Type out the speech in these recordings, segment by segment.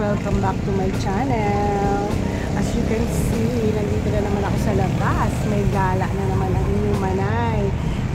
Welcome back to my channel. As you can see, nandito na naman ako sa labas. May gala na naman ang inyong manay.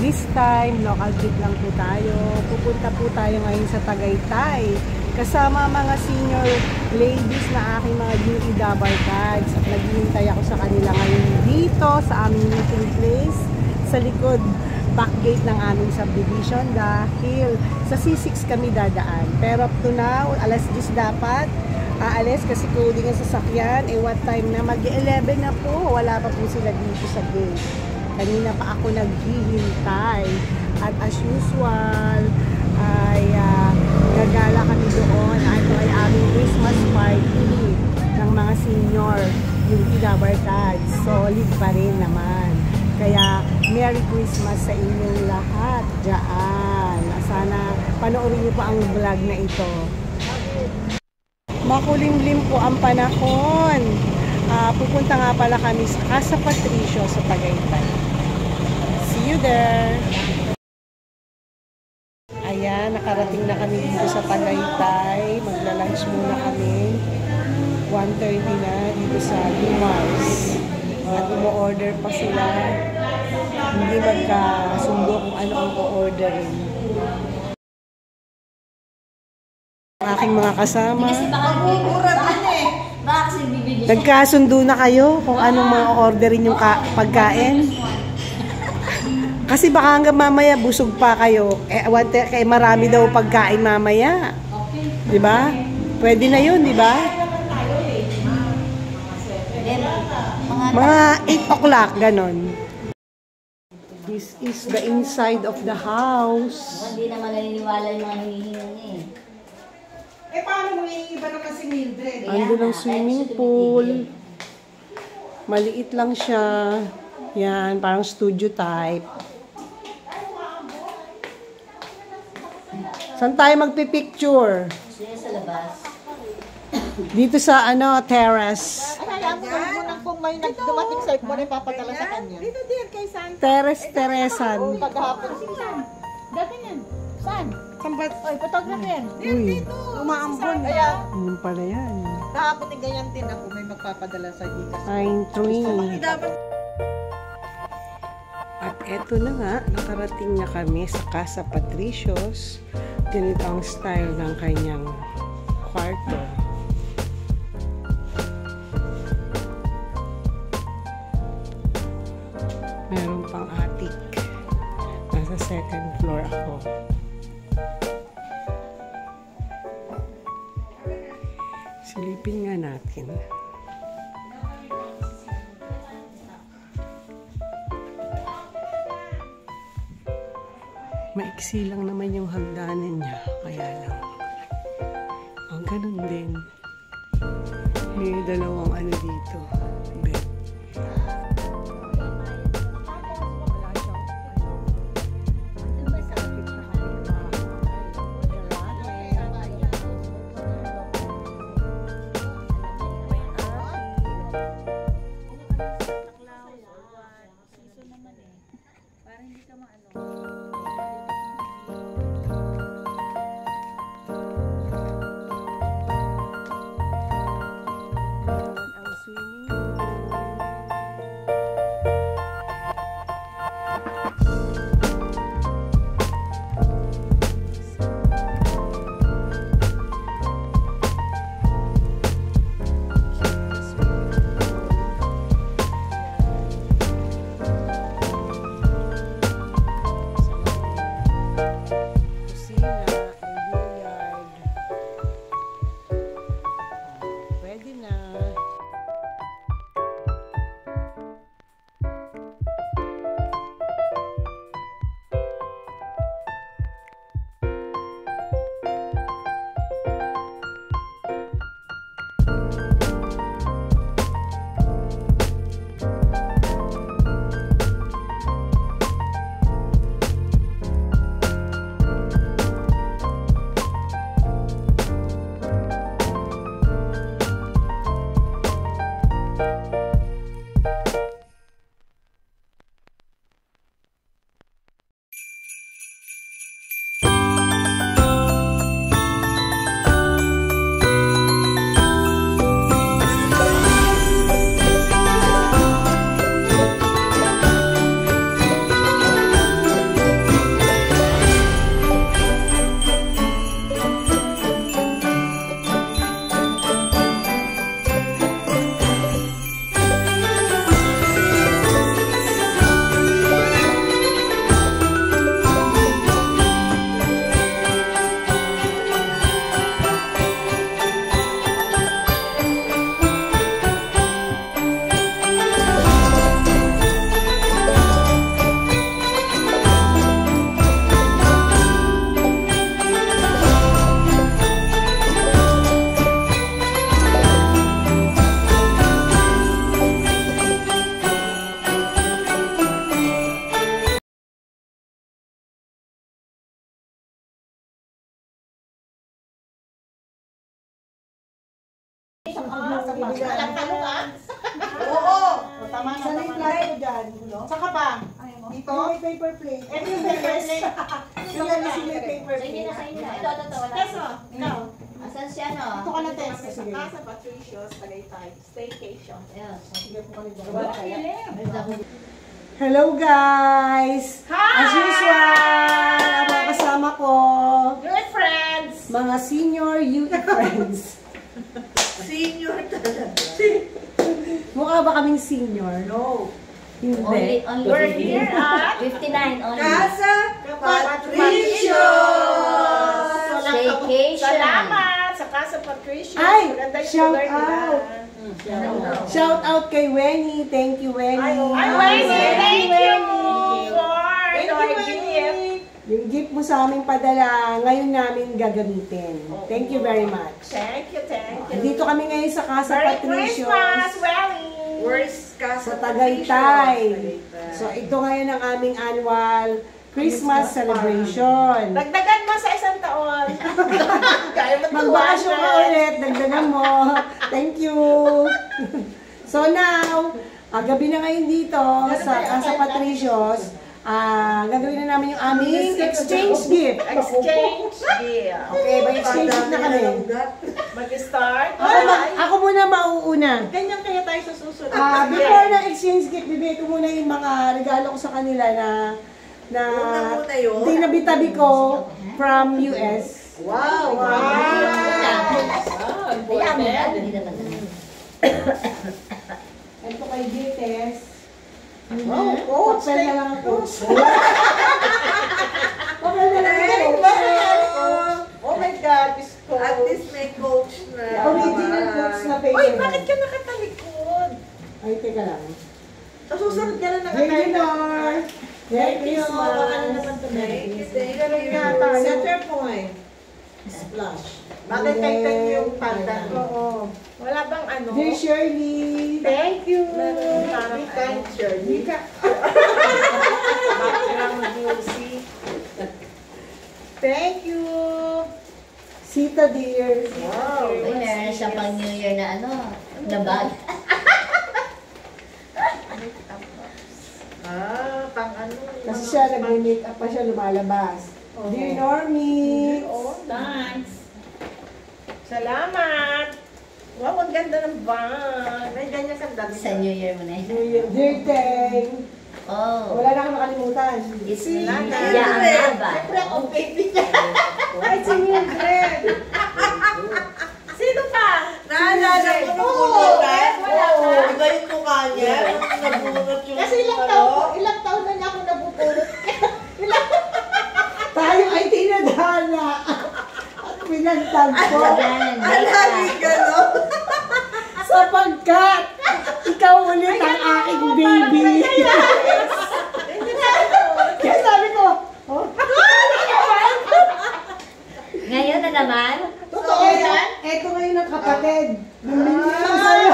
This time, local trip lang po tayo. Pupunta po tayo ngayon sa Tagaytay. Kasama mga senior ladies na aking mga beauty dabarkads. At naghihintay ako sa kanila ngayon dito sa aming meeting place. Sa likod, back gate ng aming subdivision dahil sa C6 kami dadaan. Pero up to now, alas 10 dapat aalis kasi coding ang sasakyan. What time na? Mag-11 na po. Wala pa po sila dito sa gate. Kanina pa ako naghihintay. At as usual, ay gagala kami doon. Ito ay aming Christmas party ng mga senior beauty dabarkads. Solid pa rin naman. Kaya, Merry Christmas sa inyong lahat dyan. Sana panoorin niyo pa ang vlog na ito. Makulimlim po ang panahon. Pupunta nga pala kami sa Casa Patricio sa Tagaytay. See you there! Ayan, nakarating na kami dito sa Tagaytay. Magla-lunch muna kami. 1:30 na dito sa Limars. At umu-order pa sila. Hindi magkasundo kung ano ang o-orderin. Aking mga kasama. Nagkasundo na kayo kung anong mga orderin yung pagkain. Kasi baka hanggang mamaya busog pa kayo. Kaya marami daw pagkain mamaya. Diba? Pwede na yun, diba? Mga 8 o'clock, ganon. This is the inside of the house. Hindi naman naniniwala yung mga hinihingan niya eh. Paano mo iiba naman si Mildred? Ando ng swimming pool. Maliit lang siya. Yan, parang studio type. Saan tayo magpipicture? Siya sa labas. Dito sa terrace. Ay, alam mo nang kung may nagdumating sa mo na ipapadala sa kanya. Dito din kay Santa. Terrace Teresan. Paghapon. Dati yan. Saan? Sambat. Oy, photographer. Uy, Umaambon. Kaya, yun pala yan. kahapon din ganyan din ako may magpapadala sa Gcash. Pine tree. At eto na nga, nakarating na kami sa Casa Patricios. Ganito ang style ng kanyang kwarto. Meron pang attic. Nasa second floor ako. Silipin nga natin. Maiksi lang naman yung hagdanan niya. Kaya lang. Ang ganun din. May dalawang ano dito. Bed. Walang talong ah. Oo. Tama na. Saan yung plate ko dyan? Saka ba? Dito? May paper plate. Ito yung paper plate. Yung may paper Sa inyo na, plate. sa inyo na. Ito, wala. Teso, ikaw. Asan siya, no? Ito ka na, Tess. Sige. Casa Patricios, Tagaytay. Staycation. Ayan. Sige po kami dyan. Hello guys! As usual, ang mga kasama ko, Good friends! mga senior UE friends. Senior talaga. Mukha ba kaming senior? No. Hindi. Only We're here at 59 only. Casa Patricios! Staycation. Salamat sa Casa Patricios. Ay! Maganda yung Shout lugar nila. out! Shout out kay Wenny. Thank you, Wenny. Ay, Wendy, thank you for our gift. Yung gift mo sa aming padala, ngayon namin gagamitin. Thank you very much. Thank you, thank you. Dito kami ngayon sa Casa Merry Patricios. Christmas, Welly! Where's Casa Sa Tagaytay. So, ito ngayon ang aming annual Christmas celebration. Dagdagan mo sa isang taon. Kaya mo Magbakasyon ka ulit, dagdagan mo. Thank you. So now, gabi na ngayon dito sa Casa Patricios. Gagawin na namin yung aming exchange gift. Exchange gift. Okay, may exchange gift na kami. Mag-start. Ako muna mauuna. Ganyan kaya tayo sa susunod. Before ng exchange gift, bibigay ko muna yung mga regalo ko sa kanila na Una yun. tinabitabi ko from US. Wow! Ayan mo na. Hindi naman na. Ito kay Gites. Wow, coach. Papel na lang ang coach. Papel na lang ang Thank coach. you. Oh my God, this coach. At least may coach na. Original coach na paper. Uy, bakit ka nakatalikod? Ay, teka lang. Susunod ka na Thank you, nakatayo. Lord. Merry Christmas. Ano naman to, Mary? Thank you. Center point. Splash. Bakit kay Ted yung pandan? Oo. Wala bang ano? Dear Shirley. Thank you. Be kind, Shirley. Background music. Thank you. Sita dear. Wow. Uy, meron na siyang pang New Year na ano, na bag. Pang ano. Kasi siya, nag-make up pa siya, lumalabas. Dear Normie. Oh, nice. Salamat. Wow, ang ganda ng bag. May ganyan kang dami. Sa New Year mo na yun. Dear Teng. Oh. Wala na akong makalimutan. It's Wala na. yeah, ang baba. Siyempre akong baby niya. Ay, si Mildred. Sino pa? Naalala ko nung bulutan? Iba yung mukha niya. Nabunot yung Kasi ilang taon na niya ako nabubulot. Tayo ay tinadhana. At pinagtagpo. Yan, Alagi ka, no? Sapagkat ikaw ulit ang aking baby. Kaya sabi ko, oh, Ngayon na naman. Totoo yan? eto ngayon ang kapatid. Bumili ko sa'yo.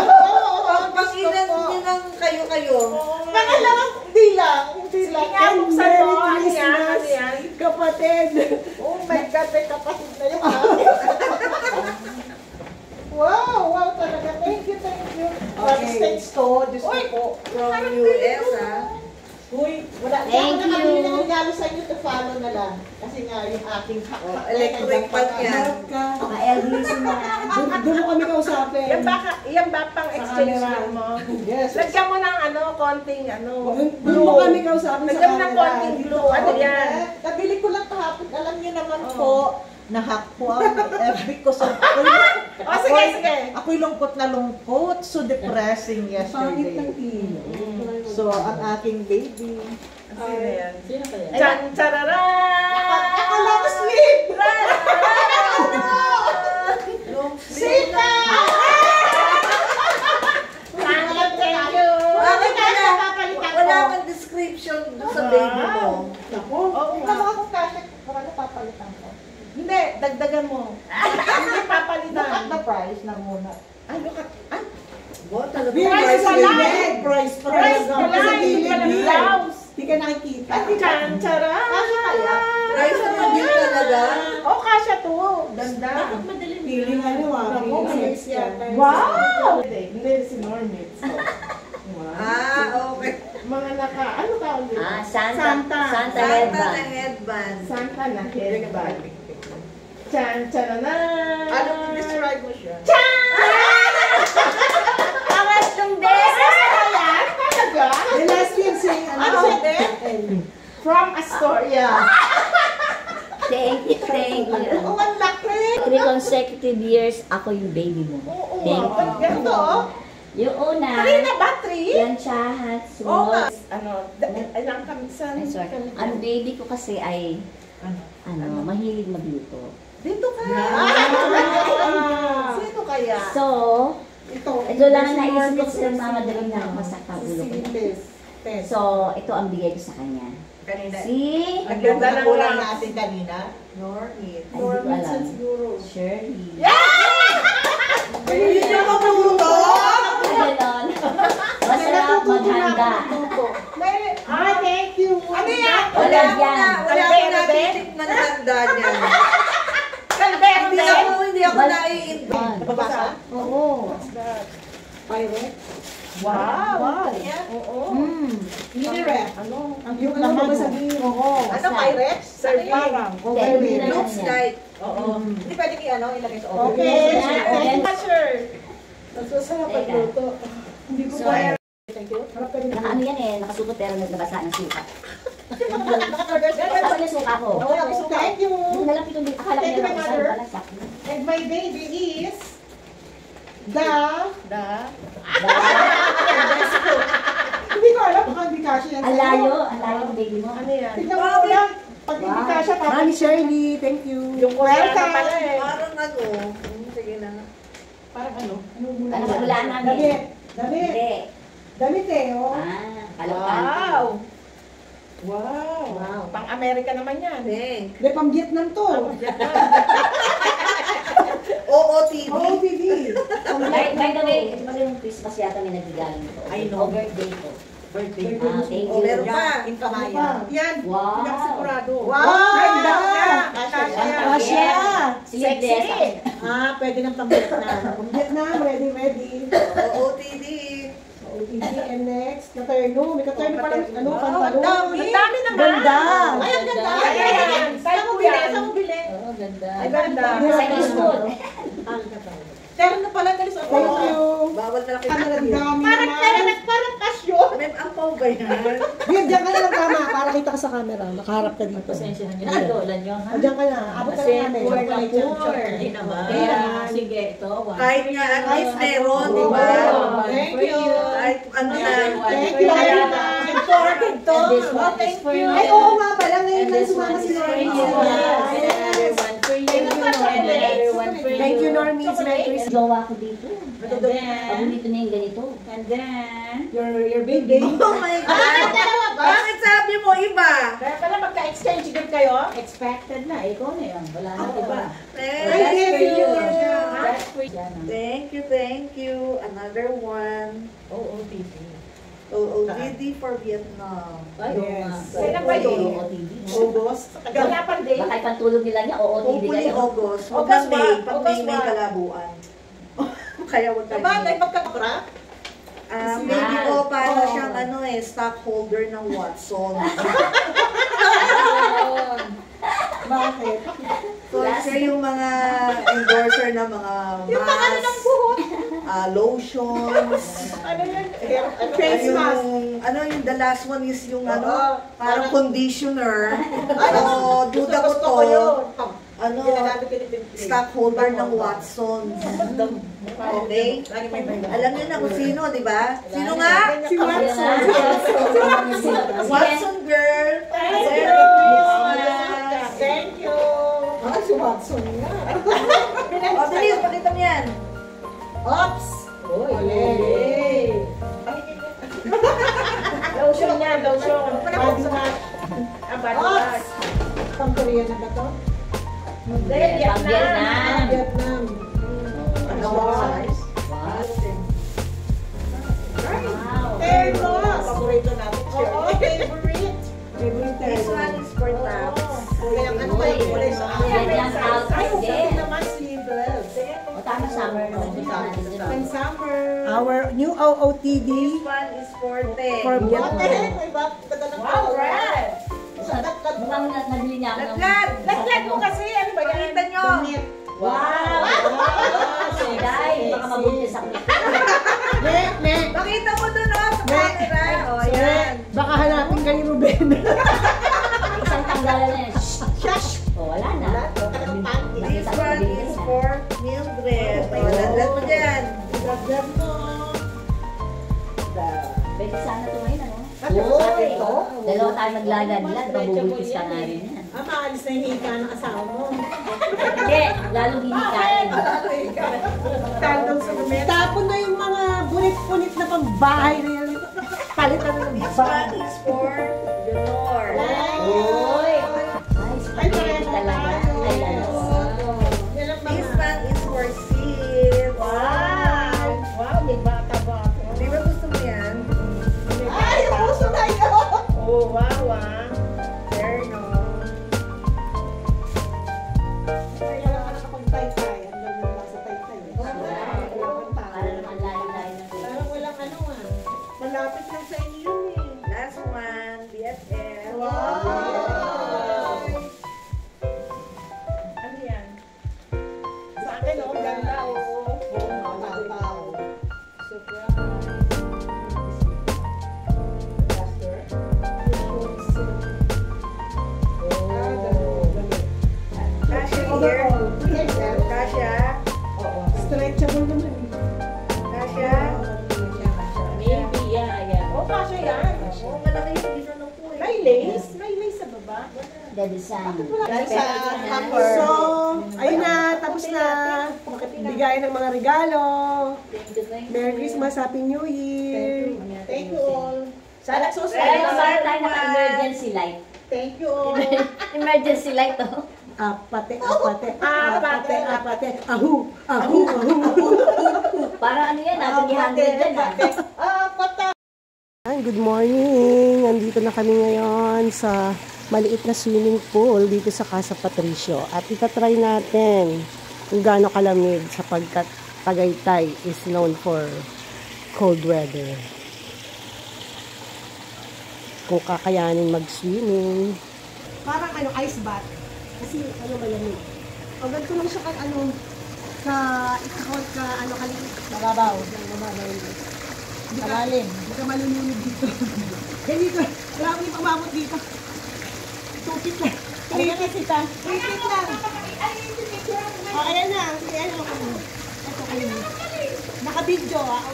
Pag-inan niyo ng kayo-kayo. Pangalawang hindi lang. Hindi Sige lang. nga, buksan mo. Ano yan? Ano Christmas, yan? kapatid. Oh my God, may kapatid na yung Wow, wow talaga. Thank you, thank you. From Okay. States to, Diyos ko po. From US, ha? Uy, wala. Thank Hindi ako you. nakabili ng regalo sa inyo to follow na lang. Kasi nga, yung aking Electric pan yan. Harap ka. Ma-LBC na. Doon mo kami kausapin. Yan ba pang exchange camera. mo? Yes. Lagyan mo ng ano, konting ano. Doon mo kami kausapin sa Lagyan mo ng camera. konting glue. Ano yan? Nabili ko lang kahapon. Alam niyo naman po, nahack po ang FB ko sa O, sige, sige. Ako'y lungkot na lungkot. So depressing Pangit ng yesterday. tilo. So, ang aking baby. Sino yan? Sino kaya? Chan, chararan! Long sleep! Sita! Thank you! Bakit Napapalitan wala ko. kang description doon sa baby mo? Ako? Oo Tingnan mo nga. akong kasi, baka napapalitan ko. Hindi, dagdagan mo. Hindi Look at papalitan. the price na muna. Ay, look at, ay, Wow, talaga. Price Price sa pala. gilid. Price price pala, hindi pala blouse. Tingnan ka nakikita. Tara! Kasha kaya? Rice na din talaga. Oh, kasha to. Ganda. Feeling ano Naku, mix yan. Wow! Hindi, si Normit. Ah, okay. Mga ano tawag nila? Santa. Santa. Santa Santa headband. na headband. Santa na headband. Chan-chananan! Ano describe mo siya? Angas ng beses! Talaga? The last year say, Ano sabi? From Astoria. Thank you, thank you. Oh, ang laki! 3 consecutive years, ako yung baby mo. Oo, Thank nga. you. Ganito, oh. Yung una, Kanina ba, 3? planchahan, Oo nga. sumunod. Ano, ilang kamisan? Ay, sorry. Ang baby ko kasi ay, mahilig magluto. Dito ka. Sino kaya? So, ito lang ang naisip ko sa mamadaling na masakta ulo ko. So, ito ang bigay ko sa kanya. Kanina. Si, Ang ganda ng Kulang lang. natin kanina. Normit. ay, hindi ko alam. Shirley. Hindi niya magluto! Ganon. Masarap maghanda. Thank you. Ano yan? Wala yan. Wala ko natitikman na handa niya. Hindi ako naiintindihan. Yun. Oo. Pirate. Wow. Oo. Mini rep. Ano? Yung ano ba sabihin? Oo. Ano, Pyrex? Serving. Parang. Hindi na Looks yan. like. Oo. Hindi pwedeng ilagay sa Okay. Okay. Sure. Nagsusarap Teka. pagluto. Hindi ko So, kaya. Thank you. Harap ka din. Naka-ano yan eh, nakasuot pero naglabasa ng suka. Saan yung suka ko? Thank you. Hindi nalapit yung akala ko Thank you, nila my kung mother. saan pala sakto. And my baby is the... Hindi ko alam baka hindi kasha yan. Ang layo ng baby mo. Ano yan? Tignan mo lang. Pag hindi ka siya, Mami Shirley, thank you. Yung Koreana pala eh. Parang ano. Sige na. Parang ano? Ano wala namin? Damit. Damit. Hindi. Damit eh, oh. Kalapaan. Wow. Pang-Amerika naman yan. Thank. Hindi, pang Vietnam to. OOTD. Oo, TV. By the way, ito pala yung Christmas yata may nagbigaling ito. I know. O birthday ko. Birthday. Thank O, you. meron pa. Yan. Wow. Hindi ako sigurado. Wow! Ganda! Kasha. Kasha. Sexy. Pwede ng pang Vietnam. Pang Vietnam, ready. OOTD. OTG, and next, katerno. May katerno pa lang, ano, Wow, pantalon. ang dami. Ang dami naman. Ganda. Ay, ang ganda. Ay, Ayan. Saan mo bili? Saan mo bili? Oo, ganda. Ay, ganda. Sa school. Meron na pala galis ako. Thank you. Bawal na Ang lang. dami Parang naman. parang kasyon. May ampaw ba yan? Bien, diyan ka na lang tama, para kita ka sa camera. Makaharap ka dito. Pasensya na nyo. Nadolan nyo, ha? O, diyan ka na. Abot ka na namin. Hindi naman. Kaya, sige, ito. Kahit nga at least meron, di ba? Thank you. Kahit ano na. Thank you very much. important to. This one Oh, is thank for you. you. Ay, oo nga pala. Ngayon And lang this sumama one si is for Normie. you. Another one for you. Another one for you. Thank you, Normie. Merry Christmas. Jowa ko dito. And then, dito na yung ganito. And then, Your baby. Oh my God! Bakit sabi mo iba? Kaya pala magka-exchange din kayo? expected na. Ikaw na yun. Wala na iba. Thank you. That's for you. Thank you. Another one. OOTD. OOTD for Vietnam. Ay, oo nga. Yes. Kailan ba yun? OOTD. August. Wala pang day. Baka ipantulog nila niya, OOTD Hopefully kayo. August. Huwag August ng May. one. Pag August May one. kalabuan. Kaya huwag tayo. Sabagay, magkakra? Maybe ko para siyang stockholder ng Watson. Bakit? So, siya yung mga endorser ng mga mask, lotions. Ano yun? Face mask. Yung the last one is yung Oo, parang conditioner. Duda ko to. Gusto yun. Ginagamit ko ni stockholder ng Watson. Okay? Alam niyo na kung sino, di ba? Sino nga? Si Watson. Watson girl. Thank you. Christmas. Thank you. Ah, si Watson nga. O, dali, pakita mo yan. Ops! Olé! Lotion yan, lotion. Body wash. Body wash. Pang Korean na ba to? Pag-Vietnam. Vietnam. Ano Wow. size? Wow. Favorite. Paborito natin. Oo, favorite. Summer. Our new OOTD. This one is forte. For What the Vietnam. heck? May dalang Wow, red! Mukhang nabili niya ako ng... Laglag mo kasi, ano ba yan? Pakita nyo. Wow! Dahil, baka mabuntis ako. Pakita mo dun, oh, sa camera. Oh, yan. Baka hanapin kayo, Ruben. Isang tanggalan na yan. Shush! O, wala na. This one is for Mildred. Oh, ladlad mo dyan. Laglag mo. Pwede sana ito ngayon, ano? Uy! Dalawa tayo maglaladlad. Mabubuntis ka nga rin yan. Maalis na yung hika ng asawa mo. Hindi, lalong hinikain. Tandang sa lumit. Tapon na yung mga bunit-punit na pambahay na yan. Palitan na ng This bahay. one is for Leonor. Uy! Ay, spaghetti talaga. Ay, lalas. This one is for Sid. Wow! Wow, may bata-bata. Di ba gusto mo yan? Ay, yung puso tayo! Oh, wow, ah. There, no? Kaya lang ka nakapag-tay-tay. Ang ganda lang sa tay-tay. Para naman layo-layo ng Parang walang ano ah. Malapit lang sa inyo yun eh. Last one, BFF. Wow! Ano yan? Sa akin, oh, ganda, oh. Tao-tao. Kasha here. Kasha. Stretchable naman. Kasha. Maybe, yeah. Oh, kasha yan. Oo, malaki yung ginanong ko eh. May lace? May lace sa baba? The design. Dahil sa hamper. So, ayun na. Tapos na. Bigay ng mga regalo. Merry Christmas, Happy New Year. Thank you all. Sana Pero susunod. para tayo naka-emergency light. Thank you all. Emergency light, oh. Apate, apate, apate, apate. Ahu, ahu, ahu. Para ano yan, natin 100 yan, ah. Good morning! Nandito na kami ngayon sa maliit na swimming pool dito sa Casa Patricio. At itatry natin kung gaano kalamig sapagkat Tagaytay is known for cold weather. Kung kakayanin mag-swimming. Parang ano, ice bath. Kasi ano malamig. O ganito lang siya ka ano, ka ano kaliit. Mababaw. Mababaw. Malalim. Hindi ka malulunod dito. Ganito. Wala akong ipamabot dito. 2 feet lang. 3 feet kita. 3 feet lang. O, ayan na. Ayan na. Ito kayo. Naka-video ah.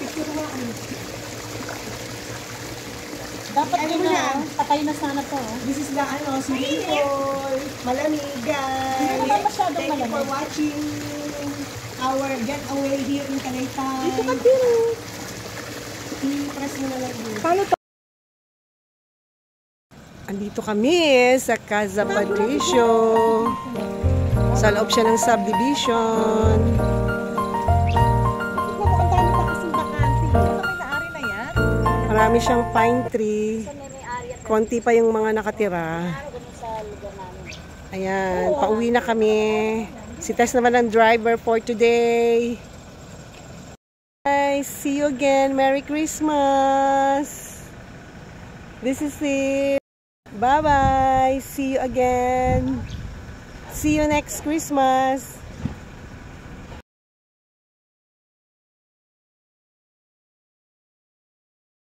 Picture mo ako. Dapat ano na. Patay na sana to. This is the ano, swimming pool. Malamig guys. Hindi naman masyadong malamig. Thank you for watching our getaway here in Tagaytay. Dito ka din. I-press mo na lang yun. Paano to? Andito kami sa Casa Patricio. Sa loob siya ng subdivision. Marami siyang pine tree. Konti pa yung mga nakatira. Ayan, pauwi na kami. Si Tess naman ang driver for today. Bye! See you again. Merry Christmas! This is it. Bye-bye! See you again. See you next Christmas.